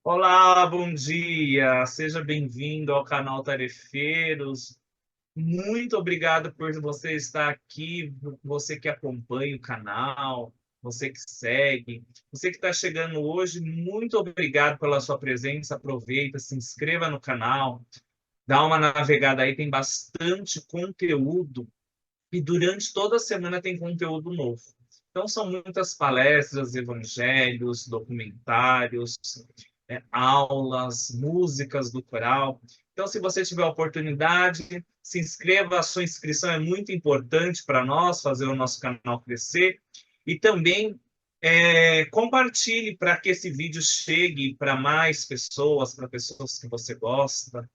Olá, bom dia. Seja bem-vindo ao canal Tarefeiros. Muito obrigado por você estar aqui, você que acompanha o canal, você que segue, você que está chegando hoje. Muito obrigado pela sua presença. Aproveita, se inscreva no canal, dá uma navegada aí, tem bastante conteúdo e durante toda a semana tem conteúdo novo. Então, são muitas palestras, evangelhos, documentários, aulas, músicas do coral. Então, se você tiver a oportunidade, se inscreva. A sua inscrição é muito importante para nós, fazer o nosso canal crescer. E também compartilhe para que esse vídeo chegue para mais pessoas, para pessoas que você gosta,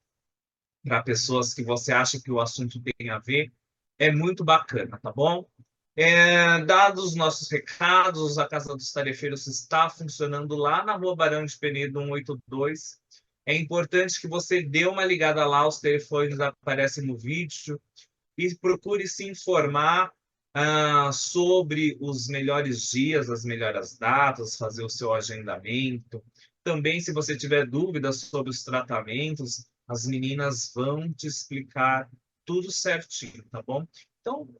para pessoas que você acha que o assunto tem a ver. É muito bacana, tá bom? Dados os nossos recados, a Casa dos Tarefeiros está funcionando lá na Rua Barão de Penedo 182. É importante que você dê uma ligada lá, os telefones aparecem no vídeo, e procure se informar sobre os melhores dias, as melhores datas, fazer o seu agendamento. Também, se você tiver dúvidas sobre os tratamentos, as meninas vão te explicar tudo certinho, tá bom? Então,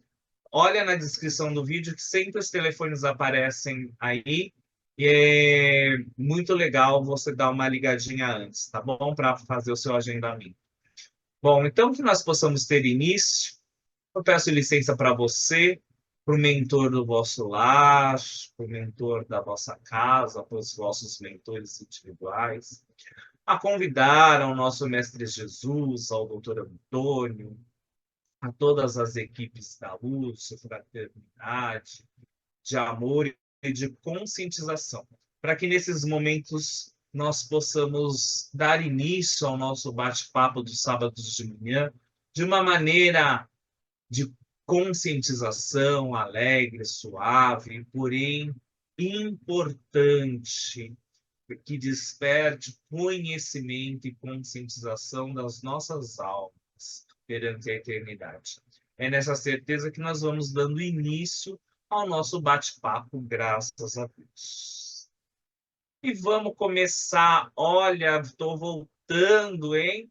olha na descrição do vídeo que sempre os telefones aparecem aí. E é muito legal você dar uma ligadinha antes, tá bom? Para fazer o seu agendamento. Bom, então que nós possamos ter início, eu peço licença para você, para o mentor do vosso lar, para o mentor da vossa casa, para os vossos mentores individuais, a convidar ao nosso Mestre Jesus, ao doutor Antônio, a todas as equipes da luz, de fraternidade, de amor e de conscientização, para que nesses momentos nós possamos dar início ao nosso bate-papo dos sábados de manhã de uma maneira de conscientização alegre, suave, porém importante, que desperte conhecimento e conscientização das nossas almas perante a eternidade. É nessa certeza que nós vamos dando início ao nosso bate-papo, graças a Deus. E vamos começar. Olha, estou voltando, hein?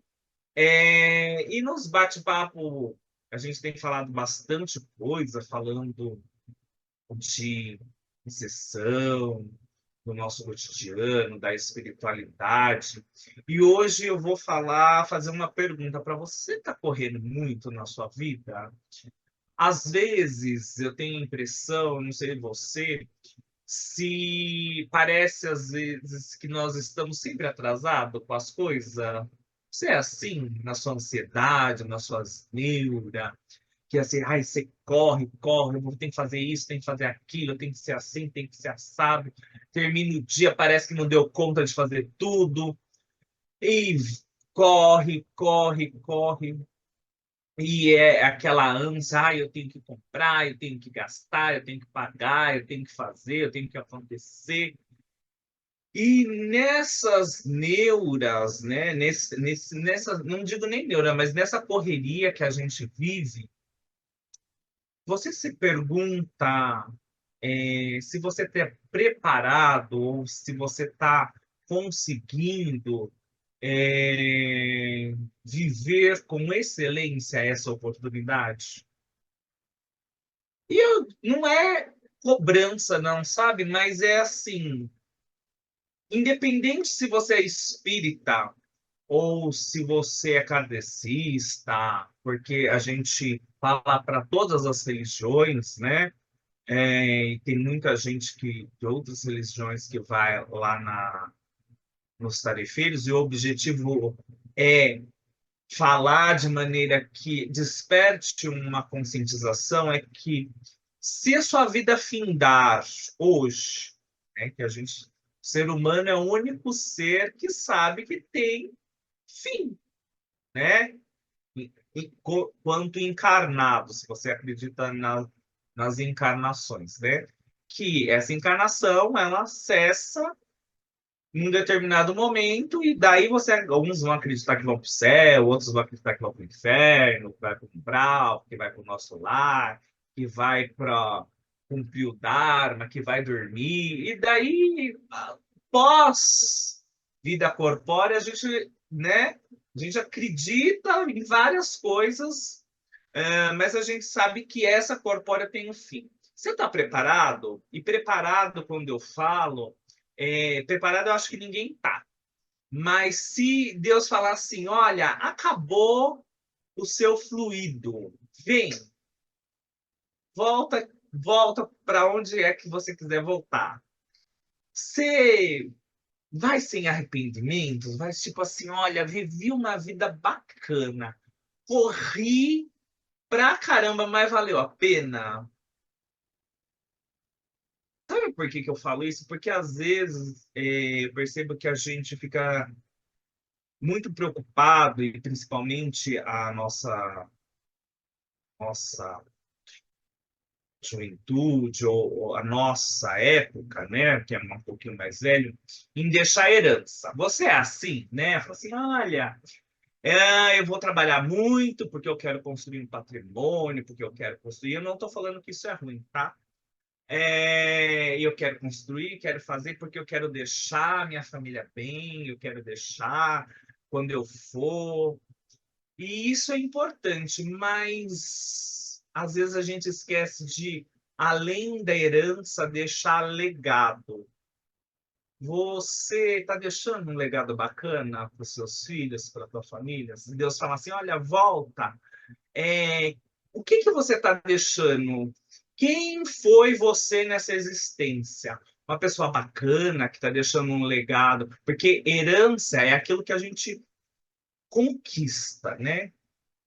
E nos bate-papo, a gente tem falado bastante coisa, falando de sessão, do nosso cotidiano, da espiritualidade. E hoje eu vou fazer uma pergunta para você. Está correndo muito na sua vida? Às vezes eu tenho a impressão, não sei você, se parece às vezes que nós estamos sempre atrasados com as coisas. Você é assim na sua ansiedade, nas suas neuras, que assim, ai, você corre, corre, eu tenho que fazer isso, tem que fazer aquilo, tem que ser assim, tem que ser assado. Termina o dia, parece que não deu conta de fazer tudo. E corre, corre, corre. E é aquela ânsia, eu tenho que comprar, eu tenho que gastar, eu tenho que pagar, eu tenho que fazer, eu tenho que acontecer. E nessas neuras, né, nessa, não digo nem neura, mas nessa correria que a gente vive, você se pergunta se você está preparado ou se você está conseguindo viver com excelência essa oportunidade. Não é cobrança, não, sabe? Mas é assim, independente se você é espírita ou se você é kardecista, porque a gente fala para todas as religiões, né? E tem muita gente de outras religiões que vai lá nos tarefeiros, e o objetivo é falar de maneira que desperte uma conscientização, é que se a sua vida findar hoje, né, que a gente, o ser humano é o único ser que sabe que tem fim, né? Quanto encarnado, se você acredita nas encarnações, né? Que essa encarnação ela cessa em um determinado momento e daí alguns vão acreditar que vão para o céu, outros vão acreditar que vão para o inferno, que vai para o umbral, que vai para o nosso lar, que vai para cumprir o Dharma, que vai dormir e daí pós vida corpórea, a gente, né, a gente acredita em várias coisas, mas a gente sabe que essa corpórea tem um fim. Você está preparado? E preparado, quando eu falo, preparado eu acho que ninguém está. Mas se Deus falar assim, olha, acabou o seu fluido, vem, volta para onde é que você quiser voltar. Você vai sem arrependimentos, vai tipo assim, olha, vivi uma vida bacana, corri pra caramba, mas valeu a pena. Sabe por que que eu falo isso? Porque às vezes eu percebo que a gente fica muito preocupado, e principalmente a nossa juventude ou a nossa época, né, que é um pouquinho mais velho, em deixar herança. Você é assim, né? Fala assim, olha, eu vou trabalhar muito porque eu quero construir um patrimônio, porque eu quero construir. Eu não estou falando que isso é ruim, tá? Eu quero construir, quero fazer porque eu quero deixar minha família bem, eu quero deixar quando eu for. E isso é importante, mas às vezes a gente esquece de, além da herança, deixar legado. Você está deixando um legado bacana para os seus filhos, para a tua família? Se Deus fala assim, olha, volta, o que que você está deixando? Quem foi você nessa existência? Uma pessoa bacana que está deixando um legado, porque herança é aquilo que a gente conquista, né?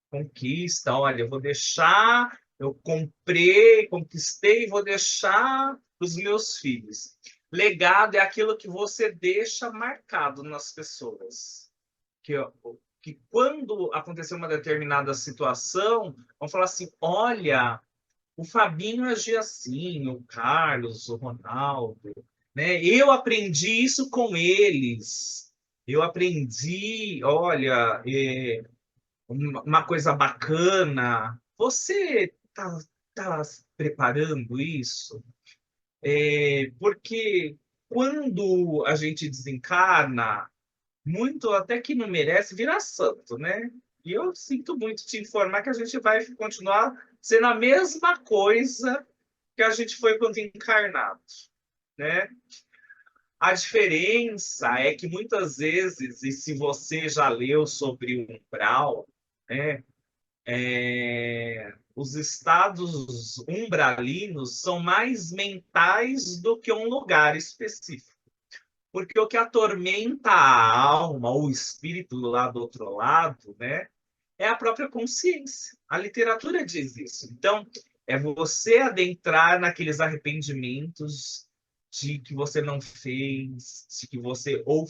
Conquista, olha, eu vou deixar, eu comprei, conquistei e vou deixar para os meus filhos. Legado é aquilo que você deixa marcado nas pessoas. Que quando acontecer uma determinada situação, vão falar assim: olha, o Fabinho agia assim, o Carlos, o Ronaldo, né? Eu aprendi isso com eles. Eu aprendi, olha, uma coisa bacana. Você tá preparando isso? Porque quando a gente desencarna, muito até que não merece virar santo, né? E eu sinto muito te informar que a gente vai continuar sendo a mesma coisa que a gente foi quando encarnado, né? A diferença é que muitas vezes, e se você já leu sobre o umbral, né, os estados umbralinos são mais mentais do que um lugar específico. Porque o que atormenta a alma, o espírito lá do outro lado, né, é a própria consciência. A literatura diz isso. Então, é você adentrar naqueles arrependimentos de que você não fez, de que você ou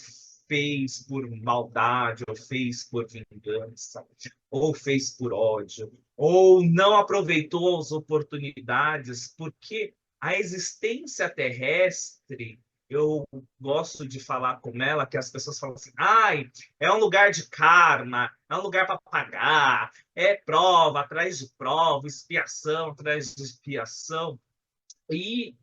fez por maldade, ou fez por vingança, ou fez por ódio, ou não aproveitou as oportunidades, porque a existência terrestre, eu gosto de falar com ela, que as pessoas falam assim, ai, é um lugar de karma, é um lugar para pagar, é prova atrás de prova, expiação atrás de expiação. E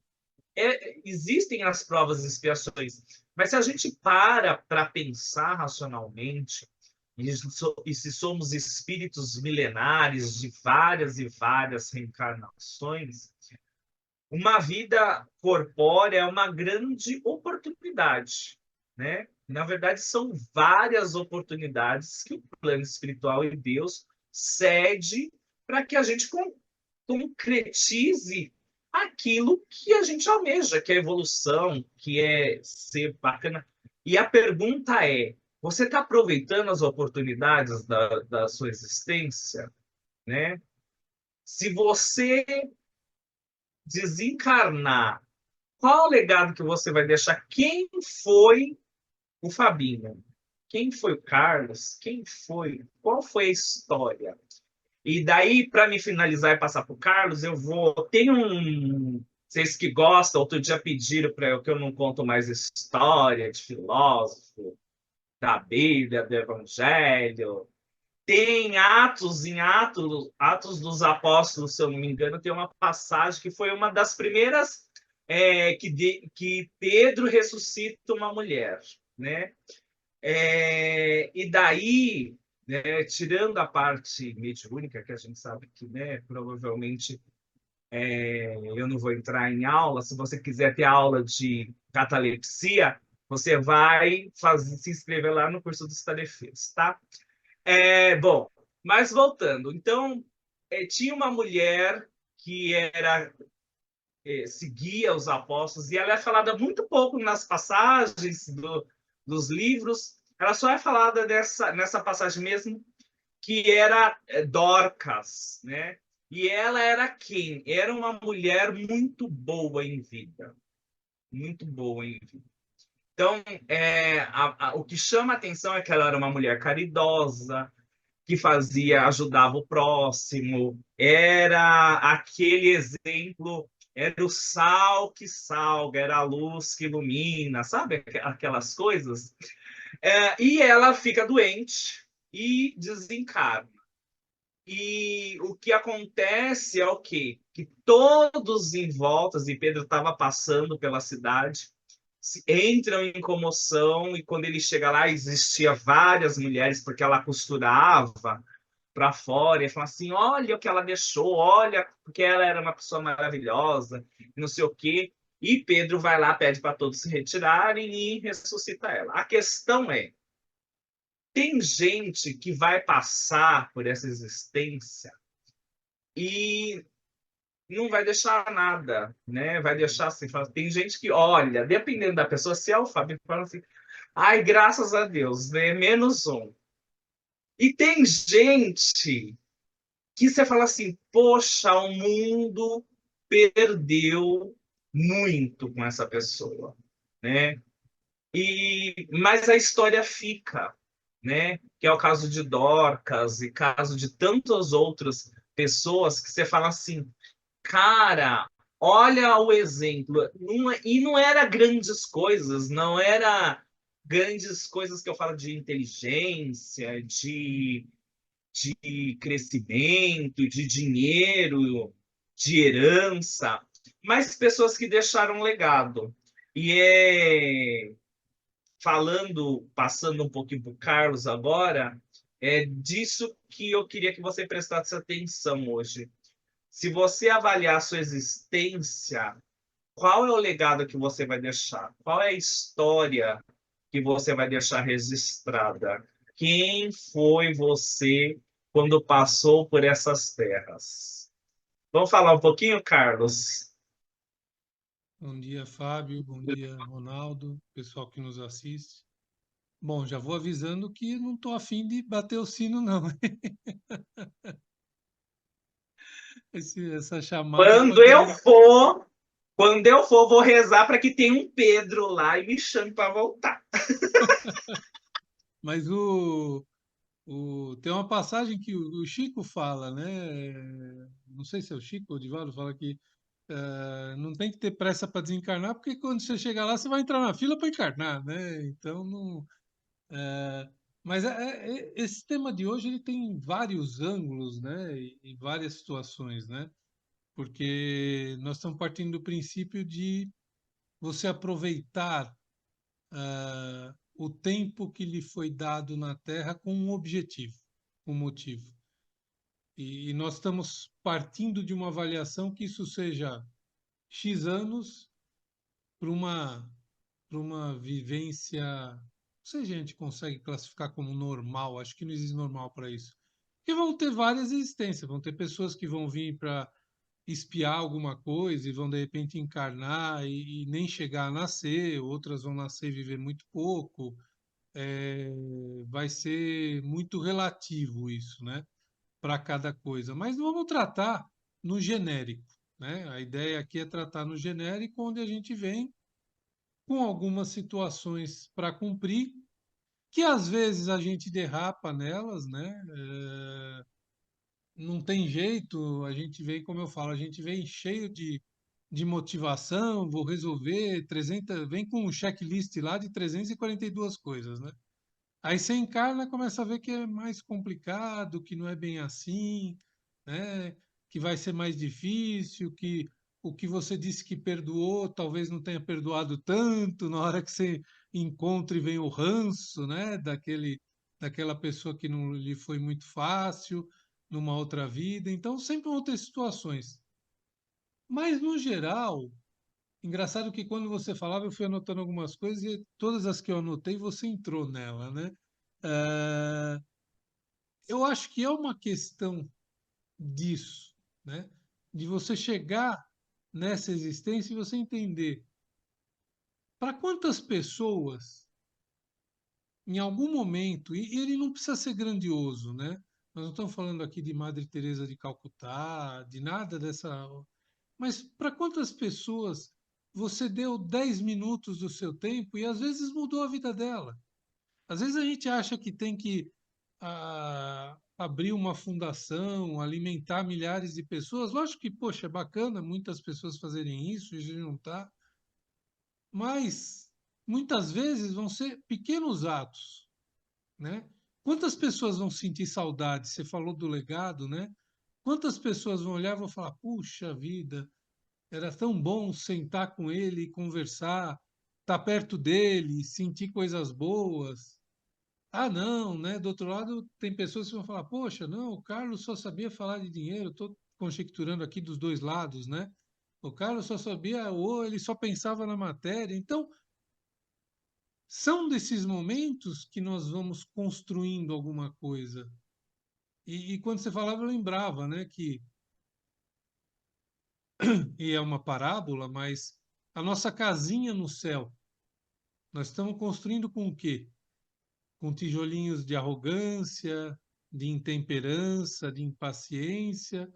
existem as provas e expiações, mas se a gente para pensar racionalmente, e se somos espíritos milenares de várias e várias reencarnações, uma vida corpórea é uma grande oportunidade, né? Na verdade, são várias oportunidades que o plano espiritual e Deus cede para que a gente concretize aquilo que a gente almeja, que é evolução, que é ser bacana. E a pergunta é: você está aproveitando as oportunidades da sua existência, né? Se você desencarnar, qual o legado que você vai deixar? Quem foi o Fabinho? Quem foi o Carlos? Quem foi? Qual foi a história? E daí, para me finalizar e passar para o Carlos, eu vou. Tem um. Vocês que gostam, outro dia pediram para eu que eu não conto mais história de filósofo, da Bíblia, do Evangelho. Tem Atos dos Apóstolos, se eu não me engano, tem uma passagem que foi uma das primeiras que Pedro ressuscita uma mulher, né? E daí, né, tirando a parte mediúnica, que a gente sabe que, né, provavelmente eu não vou entrar em aula. Se você quiser ter aula de catalepsia, você vai se inscrever lá no curso dos tarefeiros, tá? Bom, mas voltando. Então, tinha uma mulher que seguia os apóstolos, e ela é falada muito pouco nas passagens dos livros. Ela só é falada nessa passagem mesmo, que era Dorcas, né? E ela era quem? Era uma mulher muito boa em vida, muito boa em vida. Então, o que chama a atenção é que ela era uma mulher caridosa, que ajudava o próximo, era aquele exemplo, era o sal que salga, era a luz que ilumina, sabe aquelas coisas? E ela fica doente e desencarna. E o que acontece é o quê? Que todos em volta, e Pedro estava passando pela cidade, entram em comoção, e quando ele chega lá, existia várias mulheres, porque ela costurava para fora, e fala assim: olha o que ela deixou, olha, porque ela era uma pessoa maravilhosa, não sei o quê. E Pedro vai lá, pede para todos se retirarem e ressuscita ela. A questão é, tem gente que vai passar por essa existência e não vai deixar nada, né? Vai deixar assim. Tem gente que, olha, dependendo da pessoa, se é o Fábio, fala assim: ai, graças a Deus, né? Menos um. E tem gente que você fala assim: poxa, o mundo perdeu muito com essa pessoa, né? Mas a história fica, né? Que é o caso de Dorcas e caso de tantas outras pessoas que você fala assim: cara, olha o exemplo. E não era grandes coisas, não era grandes coisas que eu falo de inteligência, de crescimento, de dinheiro, de herança, mas pessoas que deixaram um legado. E passando um pouquinho para o Carlos agora, é disso que eu queria que você prestasse atenção hoje. Se você avaliar a sua existência, qual é o legado que você vai deixar? Qual é a história que você vai deixar registrada? Quem foi você quando passou por essas terras? Vamos falar um pouquinho, Carlos? Bom dia, Fábio. Bom dia, Ronaldo, pessoal que nos assiste. Bom, já vou avisando que não estou afim de bater o sino, não. Essa chamada Quando pode eu vir. for, quando eu for, vou rezar para que tenha um Pedro lá e me chame para voltar. Mas tem uma passagem que o Chico fala, né? Não sei se é o Chico ou o Divaldo, fala que não tem que ter pressa para desencarnar, porque quando você chegar lá, você vai entrar na fila para encarnar, né? Então, não. Mas esse tema de hoje ele tem vários ângulos, né? E várias situações, né? Porque nós estamos partindo do princípio de você aproveitar o tempo que lhe foi dado na Terra com um objetivo, um motivo. E nós estamos partindo de uma avaliação que isso seja X anos para uma vivência. Não sei se a gente consegue classificar como normal, acho que não existe normal para isso. Porque vão ter várias existências, vão ter pessoas que vão vir para espiar alguma coisa e vão de repente encarnar e nem chegar a nascer, outras vão nascer e viver muito pouco. Vai ser muito relativo isso, né, para cada coisa. Mas vamos tratar no genérico, né? A ideia aqui é tratar no genérico, onde a gente vem com algumas situações para cumprir, que às vezes a gente derrapa nelas, né? Não tem jeito, a gente vem, como eu falo, a gente vem cheio de motivação, vou resolver 300, vem com um checklist lá de 342 coisas, né? Aí você encarna, começa a ver que é mais complicado, que não é bem assim, né? Que vai ser mais difícil, que o que você disse que perdoou, talvez não tenha perdoado tanto na hora que você encontra e vem o ranço, né, daquela pessoa que não lhe foi muito fácil numa outra vida. Então, sempre vão ter situações. Mas, no geral, engraçado que quando você falava, eu fui anotando algumas coisas e todas as que eu anotei, você entrou nela, né? Eh, eu acho que é uma questão disso, né? De você chegar nessa existência e você entender para quantas pessoas, em algum momento, e ele não precisa ser grandioso, né? Nós não estamos falando aqui de Madre Teresa de Calcutá, de nada dessa. Mas para quantas pessoas você deu 10 minutos do seu tempo e às vezes mudou a vida dela? Às vezes a gente acha que tem que abrir uma fundação, alimentar milhares de pessoas. Lógico que, poxa, é bacana muitas pessoas fazerem isso e juntar, mas muitas vezes vão ser pequenos atos, né? Quantas pessoas vão sentir saudade? Você falou do legado, né? Quantas pessoas vão olhar e vão falar: puxa vida, era tão bom sentar com ele e conversar, estar perto dele, sentir coisas boas. Ah, não, né? Do outro lado, tem pessoas que vão falar: poxa, não, o Carlos só sabia falar de dinheiro. Estou conjecturando aqui dos dois lados, né? O Carlos só sabia, ou ele só pensava na matéria. Então, são desses momentos que nós vamos construindo alguma coisa. E quando você falava, eu lembrava, né? E é uma parábola, mas a nossa casinha no céu, nós estamos construindo com o quê? Com tijolinhos de arrogância, de intemperança, de impaciência,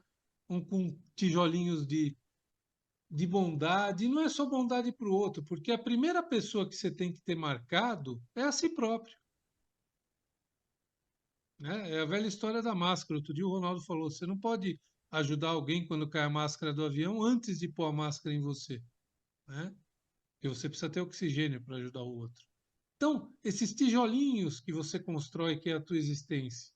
com tijolinhos de bondade. E não é só bondade para o outro, porque a primeira pessoa que você tem que ter marcado é a si próprio. Né? É a velha história da máscara. Outro dia o Ronaldo falou: você não pode ajudar alguém quando cai a máscara do avião antes de pôr a máscara em você. Né? Porque você precisa ter oxigênio para ajudar o outro. Então, esses tijolinhos que você constrói, que é a tua existência,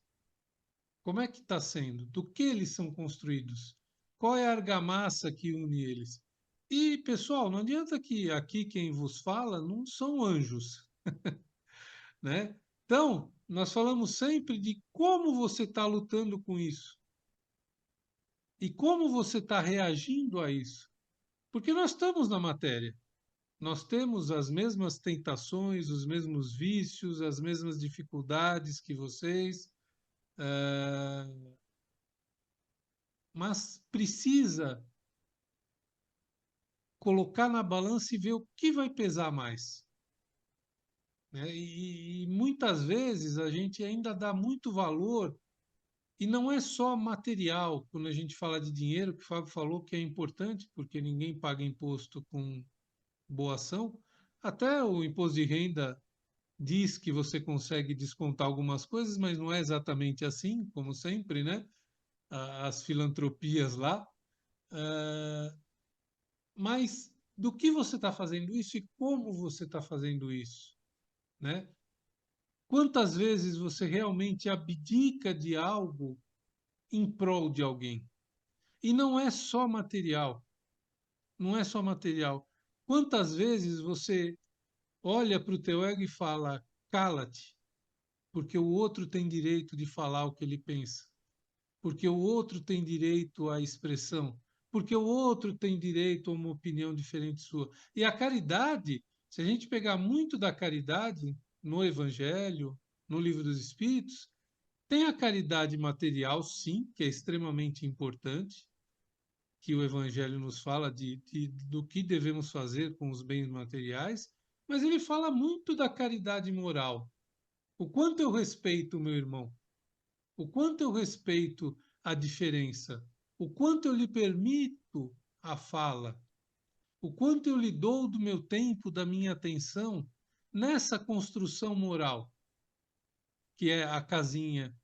como é que está sendo? Do que eles são construídos? Qual é a argamassa que une eles? E, pessoal, não adianta que aqui quem vos fala não são anjos, né? Então, nós falamos sempre de como você está lutando com isso e como você está reagindo a isso. Porque nós estamos na matéria. Nós temos as mesmas tentações, os mesmos vícios, as mesmas dificuldades que vocês, mas precisa colocar na balança e ver o que vai pesar mais. Né? E muitas vezes a gente ainda dá muito valor, e não é só material, quando a gente fala de dinheiro, que o Fábio falou que é importante, porque ninguém paga imposto com boa ação, até o imposto de renda diz que você consegue descontar algumas coisas, mas não é exatamente assim, como sempre, né? As filantropias lá. Ah, mas do que você está fazendo isso e como você está fazendo isso, né? Quantas vezes você realmente abdica de algo em prol de alguém? E não é só material, não é só material. Quantas vezes você olha para o teu ego e fala: cala-te, porque o outro tem direito de falar o que ele pensa, porque o outro tem direito à expressão, porque o outro tem direito a uma opinião diferente sua. E a caridade, se a gente pegar muito da caridade no Evangelho, no Livro dos Espíritos, tem a caridade material, sim, que é extremamente importante, que o Evangelho nos fala do que devemos fazer com os bens materiais, mas ele fala muito da caridade moral. O quanto eu respeito o meu irmão, o quanto eu respeito a diferença, o quanto eu lhe permito a fala, o quanto eu lhe dou do meu tempo, da minha atenção nessa construção moral, que é a casinha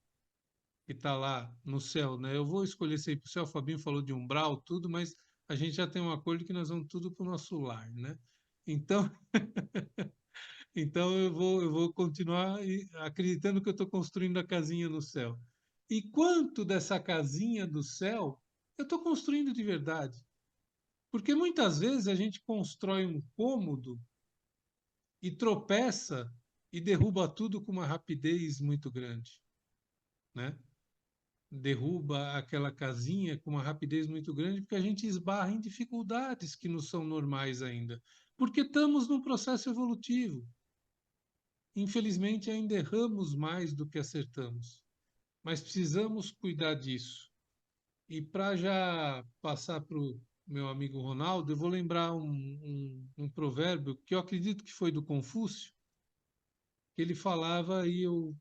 que está lá no céu, né? Eu vou escolher sempre o céu. O Fabinho falou de umbral, tudo, mas a gente já tem um acordo que nós vamos tudo para o nosso lar, né? Então, então eu vou continuar acreditando que eu estou construindo a casinha no céu. E quanto dessa casinha do céu eu estou construindo de verdade? Porque muitas vezes a gente constrói um cômodo e tropeça e derruba tudo com uma rapidez muito grande, né? Derruba aquela casinha com uma rapidez muito grande, porque a gente esbarra em dificuldades que não são normais ainda, porque estamos num processo evolutivo. Infelizmente, ainda erramos mais do que acertamos, mas precisamos cuidar disso. E para já passar para o meu amigo Ronaldo, eu vou lembrar um provérbio que eu acredito que foi do Confúcio, que ele falava e eu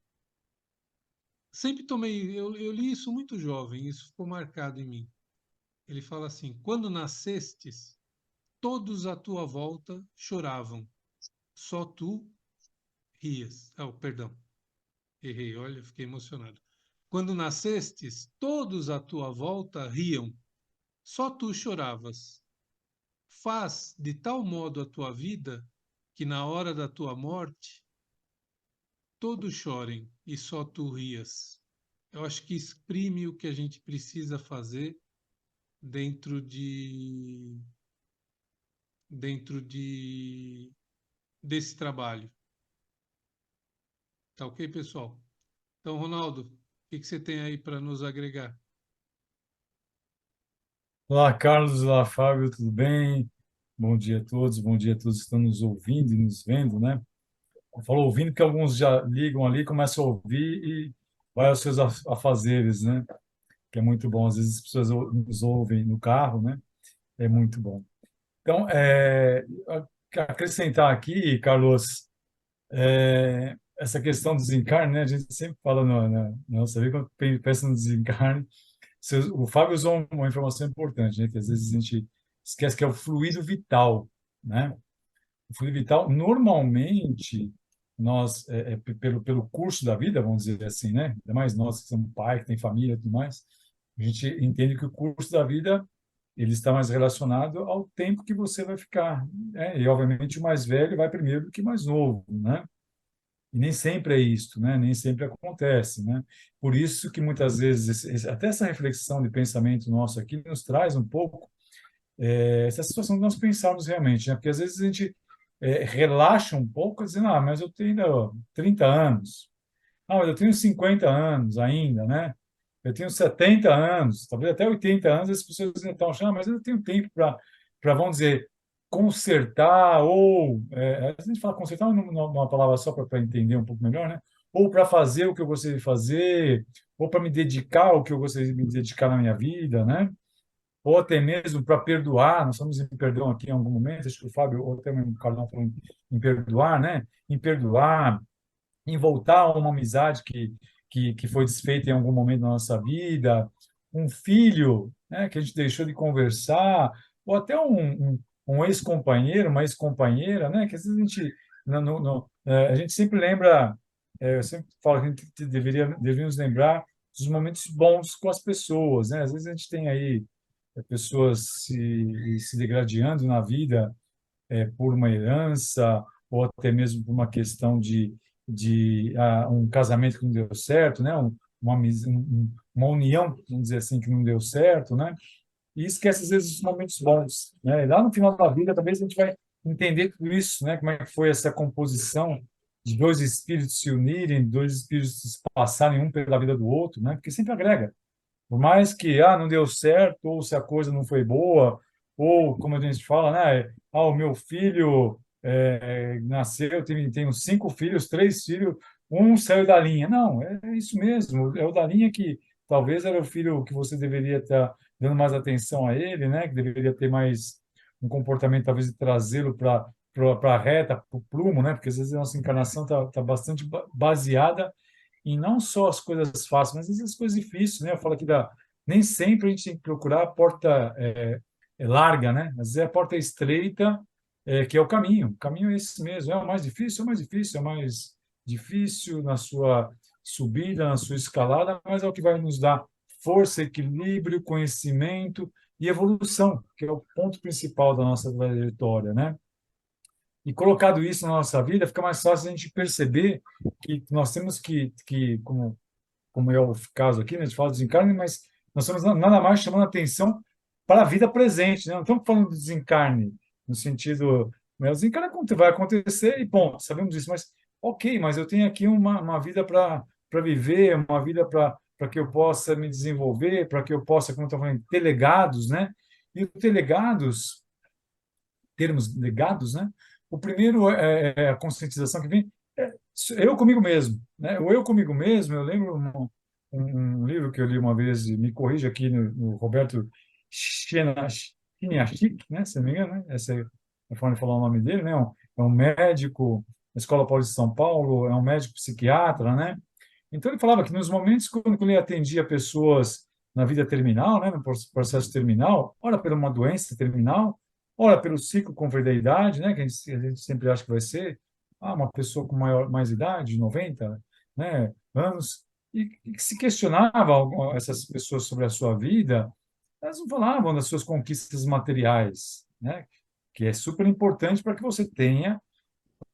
sempre tomei, eu li isso muito jovem, isso ficou marcado em mim. Ele fala assim: quando nascestes, todos à tua volta choravam, só tu rias. Oh, perdão, errei, olha, fiquei emocionado. Quando nascestes, todos à tua volta riam, só tu choravas. Faz de tal modo a tua vida que na hora da tua morte todos chorem e só tu rias. Eu acho que exprime o que a gente precisa fazer dentro dentro desse trabalho. Tá ok, pessoal? Então, Ronaldo, o que você tem aí para nos agregar? Olá, Carlos, olá, Fábio, tudo bem? Bom dia a todos que estão nos ouvindo e nos vendo, né? Eu falo ouvindo porque alguns já ligam ali, começam a ouvir e vai aos seus afazeres, né? Que é muito bom. Às vezes as pessoas nos ouvem no carro, né? É muito bom. Então, acrescentar aqui, Carlos, essa questão do desencarne, né? A gente sempre fala na nossa vida, quando pensa no desencarne, o Fábio usou uma informação importante, né? Que às vezes a gente esquece que é o fluido vital, né? O fluido vital, normalmente, nós, pelo curso da vida, vamos dizer assim, né? Ainda mais nós que somos pai, que tem família e tudo mais, a gente entende que o curso da vida ele está mais relacionado ao tempo que você vai ficar, né? E, obviamente, o mais velho vai primeiro do que o mais novo, né? E nem sempre é isto, né? Nem sempre acontece, né? Por isso que muitas vezes até essa reflexão de pensamento nosso aqui nos traz um pouco essa situação de nós pensarmos realmente, né? Porque às vezes a gente relaxa um pouco dizendo, ah, mas eu tenho ainda 30 anos, ah, mas eu tenho 50 anos ainda, né? Eu tenho 70 anos, talvez até 80 anos, as pessoas ainda estão achando, ah, mas eu tenho tempo vamos dizer, consertar, ou, a gente fala consertar numa palavra só para entender um pouco melhor, né? Ou para fazer o que eu gostaria de fazer, ou para me dedicar ao que eu gostaria de me dedicar na minha vida, né? Ou até mesmo para perdoar, nós estamos em perdão aqui em algum momento, acho que o Fábio, ou até mesmo o Carlão falou em perdoar, né? Em perdoar, em voltar a uma amizade que foi desfeita em algum momento da nossa vida, um filho, né, que a gente deixou de conversar, ou até um ex-companheiro, uma ex-companheira, né, que às vezes a gente, a gente sempre lembra, eu sempre falo que a gente deveríamos lembrar dos momentos bons com as pessoas, né? Às vezes a gente tem aí pessoas se degradando na vida por uma herança ou até mesmo por uma questão de um casamento que não deu certo, né? Uma união, vamos dizer assim, que não deu certo, né? E esquece às vezes os momentos bons, né? E lá no final da vida, talvez a gente vai entender tudo isso, né? Como é que foi essa composição de dois espíritos se unirem, dois espíritos se passarem um pela vida do outro, né? Porque sempre agrega. Por mais que não deu certo, ou se a coisa não foi boa, ou como a gente fala, né? O meu filho nasceu, tenho 5 filhos, 3 filhos, um saiu da linha. Não, é isso mesmo. É o da linha que talvez era o filho que você deveria estar dando mais atenção a ele, né? Que deveria ter mais um comportamento, talvez, de trazê-lo para a reta, para o prumo, né? Porque às vezes a nossa encarnação está bastante baseada e não só as coisas fáceis, mas às vezes as coisas difíceis, né? Eu falo aqui nem sempre a gente tem que procurar a porta larga, né? Às vezes é a porta estreita que é o caminho. O caminho é esse mesmo. É o mais difícil, é o mais difícil, é o mais difícil na sua subida, na sua escalada, mas é o que vai nos dar força, equilíbrio, conhecimento e evolução, que é o ponto principal da nossa trajetória, né? E colocado isso na nossa vida, fica mais fácil a gente perceber que nós temos como é o caso aqui, né, a gente fala do desencarne, mas nós estamos nada mais chamando a atenção para a vida presente, né? Não estamos falando do desencarne no sentido Né? O desencarne vai acontecer e ponto, sabemos disso, mas ok, mas eu tenho aqui uma vida para viver, uma vida para que eu possa me desenvolver, para que eu possa, como eu estou falando, ter legados, né? E ter legados, termos legados, né? O primeiro é a conscientização que vem, é eu comigo mesmo, né? O eu comigo mesmo, eu lembro um livro que eu li uma vez, e me corrija aqui no Roberto Chiniachik, né? Se não me engano, né? Essa é a forma de falar o nome dele, né? É um médico da Escola Paulista de São Paulo, é um médico psiquiatra, né? Então ele falava que nos momentos quando ele atendia pessoas na vida terminal, né, no processo terminal, ora por uma doença terminal, ora pelo ciclo converte da idade, né, que a gente sempre acha que vai ser uma pessoa com mais idade, 90, né, anos, e que se questionava essas pessoas sobre a sua vida, elas não falavam das suas conquistas materiais, né, que é super importante para que você tenha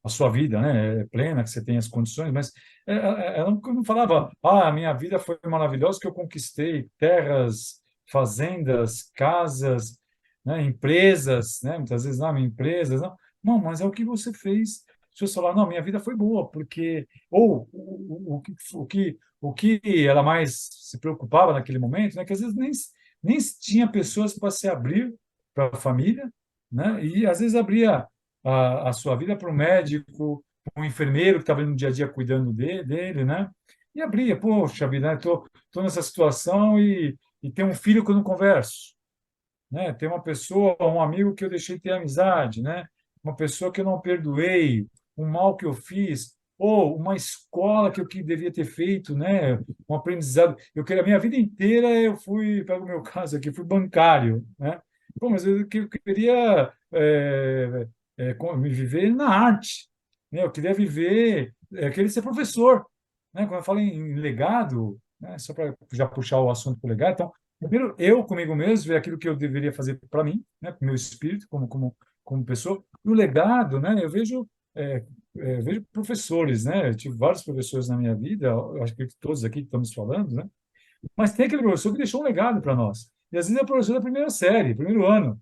a sua vida, né, plena, que você tem as condições, mas ela não falava, a minha vida foi maravilhosa, que eu conquistei terras, fazendas, casas, né, empresas, né, muitas vezes, não, empresas, não, não, mas é o que você fez. Se você falar, não, minha vida foi boa, porque, ou o que ela mais se preocupava naquele momento, né, que às vezes nem tinha pessoas para se abrir para a família, né, e às vezes abria a sua vida para um médico, um enfermeiro que estava no dia a dia cuidando dele, né? E abria, poxa vida, né? Tô nessa situação e tem um filho que eu não converso, né? Tem uma pessoa, um amigo que eu deixei de ter amizade, né? Uma pessoa que eu não perdoei, um mal que eu fiz, ou uma escola que devia ter feito, né? Um aprendizado. A minha vida inteira eu fui, pega o meu caso aqui, fui bancário, né? Pô, mas eu queria me viver na arte, né? Eu queria viver, eu queria ser professor, né? Quando eu falo em legado, né? Só para já puxar o assunto para o legado, então primeiro, eu comigo mesmo, ver aquilo que eu deveria fazer para mim, né, para o meu espírito, como pessoa. E o legado, né, eu vejo professores, né, eu tive vários professores na minha vida, eu acho que todos aqui que estamos falando, né, mas tem aquele professor que deixou um legado para nós. E às vezes é o professor da primeira série, primeiro ano,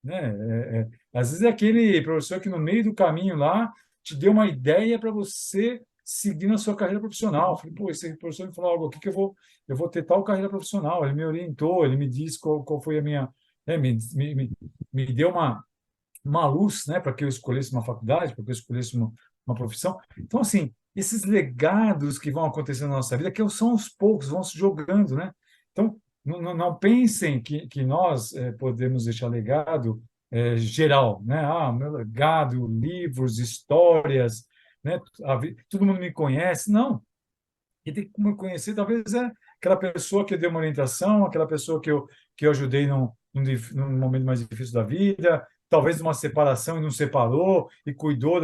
né? Às vezes é aquele professor que no meio do caminho lá te deu uma ideia para você seguir na sua carreira profissional. Eu falei, pô, esse professor me falou algo aqui que eu vou ter tal carreira profissional. Ele me orientou, ele me disse qual foi a minha, me deu uma luz, né, para que eu escolhesse uma faculdade, para que eu escolhesse uma profissão. Então, assim, esses legados que vão acontecendo na nossa vida, que são aos poucos, vão se jogando, né? Então, não pensem que nós podemos deixar legado geral, né? Meu legado, livros, histórias, né? Todo mundo me conhece. Não, e tem que me conhecer, talvez é aquela pessoa que eu dei uma orientação, aquela pessoa que eu ajudei num momento mais difícil da vida, talvez numa separação e não separou, e cuidou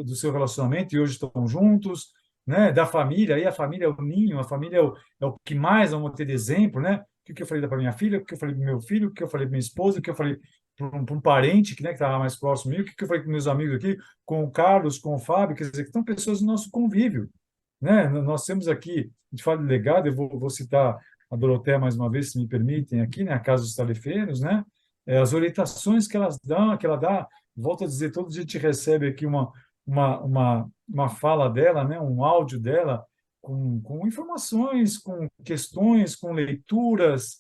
do seu relacionamento e hoje estão juntos, né? Da família, aí a família é o ninho, a família é o que mais vamos ter de exemplo, né? O que eu falei para minha filha, o que eu falei para meu filho, o que eu falei para minha esposa, o que eu falei para um parente que estava mais próximo comigo, o que eu falei com meus amigos aqui, com o Carlos, com o Fábio, quer dizer, que são pessoas do nosso convívio, né? Nós temos aqui, a gente fala de legado, eu vou citar a Doroteia mais uma vez, se me permitem, aqui, né? A Casa dos Talefeiros, né? As orientações que ela dá, volto a dizer, todo dia a gente recebe aqui uma fala dela, né? Um áudio dela, com informações, com questões, com leituras,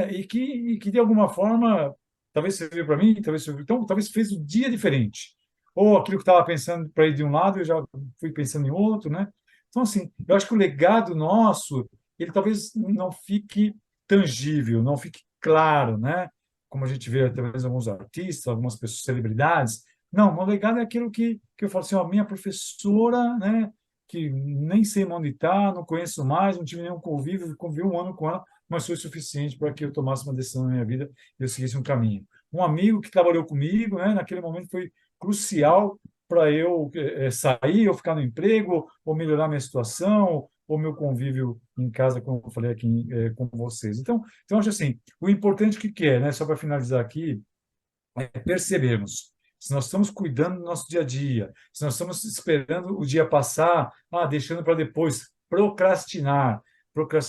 e que de alguma forma, talvez serviu para mim, talvez serviu, então, talvez fez o dia diferente. Ou aquilo que estava pensando para ir de um lado, eu já fui pensando em outro, né? Então, assim, eu acho que o legado nosso, ele talvez não fique tangível, não fique claro, né? Como a gente vê, talvez, alguns artistas, algumas pessoas, celebridades. Não, o meu legado é aquilo que eu falo assim, ó, minha professora, né? Que nem sei onde está, não conheço mais, não tive nenhum convívio, convivi um ano com ela, mas foi suficiente para que eu tomasse uma decisão na minha vida e eu seguisse um caminho. Um amigo que trabalhou comigo, né? Naquele momento foi crucial para eu sair, ou ficar no emprego, ou melhorar minha situação, ou meu convívio em casa, como eu falei aqui com vocês. Então, acho assim, o importante que é, né, só para finalizar aqui, é percebermos se nós estamos cuidando do nosso dia a dia, se nós estamos esperando o dia passar, deixando para depois, procrastinar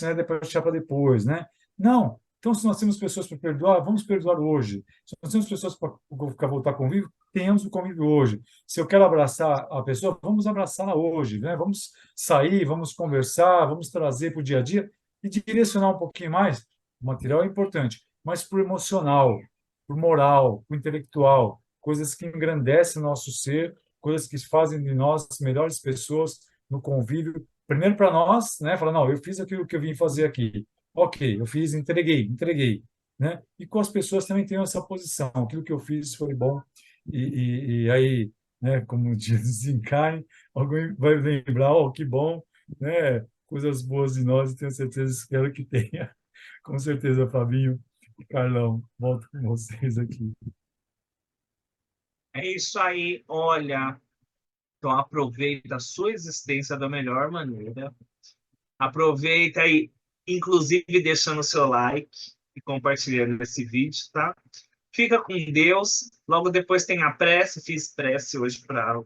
é depois deixar para depois, né? Não. Então, se nós temos pessoas para perdoar, vamos perdoar hoje. Se nós temos pessoas para voltar convívio, tenhamos o convívio hoje. Se eu quero abraçar a pessoa, vamos abraçá-la hoje, né? Vamos sair, vamos conversar, vamos trazer para o dia a dia e direcionar um pouquinho mais. O material é importante, mas para o emocional, para o moral, para o intelectual, coisas que engrandecem o nosso ser, coisas que fazem de nós melhores pessoas no convívio. Primeiro para nós, né? Falar, não, eu fiz aquilo que eu vim fazer aqui. Ok, eu fiz, entreguei, né? E com as pessoas também tenho essa posição. Aquilo que eu fiz foi bom. E aí, né? Como diz, desencarne, alguém vai lembrar, oh, que bom, né? Coisas boas de nós, e tenho certeza, espero que tenha. Com certeza, Fabinho e Carlão, volto com vocês aqui. É isso aí, olha. Então aproveita a sua existência da melhor maneira. Aproveita aí, inclusive deixando o seu like e compartilhando esse vídeo, tá? Fica com Deus. Logo depois tem a prece. Fiz prece hoje para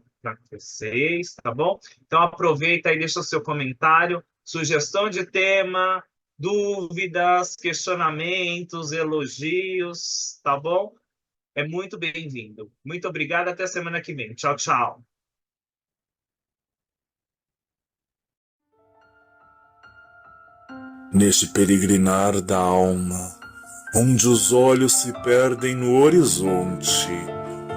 vocês, tá bom? Então aproveita e deixa o seu comentário, sugestão de tema, dúvidas, questionamentos, elogios, tá bom? É muito bem-vindo. Muito obrigado. Até semana que vem. Tchau, tchau. Neste peregrinar da alma, onde os olhos se perdem no horizonte,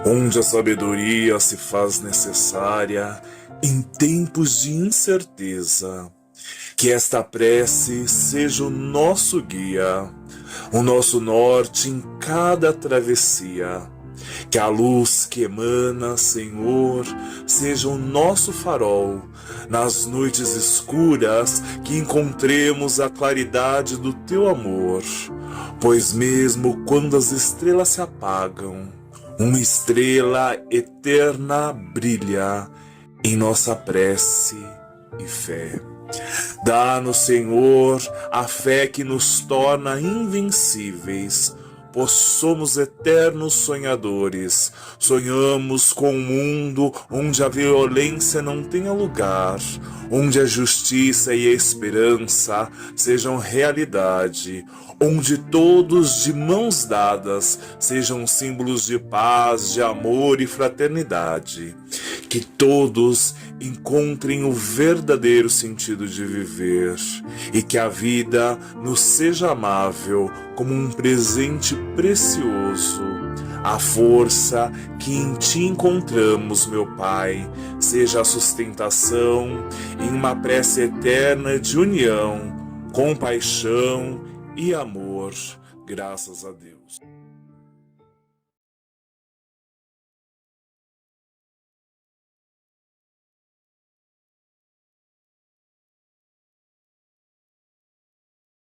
onde a sabedoria se faz necessária em tempos de incerteza, que esta prece seja o nosso guia, o nosso norte em cada travessia. Que a luz que emana, Senhor, seja o nosso farol nas noites escuras, que encontremos a claridade do Teu amor. Pois mesmo quando as estrelas se apagam, uma estrela eterna brilha em nossa prece e fé. Dá-nos, Senhor, a fé que nos torna invencíveis, pois somos eternos sonhadores. Sonhamos com um mundo onde a violência não tenha lugar, onde a justiça e a esperança sejam realidade, onde todos de mãos dadas sejam símbolos de paz, de amor e fraternidade. Que todos encontrem o verdadeiro sentido de viver e que a vida nos seja amável como um presente precioso. A força que em Ti encontramos, meu Pai, seja a sustentação em uma prece eterna de união, compaixão e amor. Graças a Deus.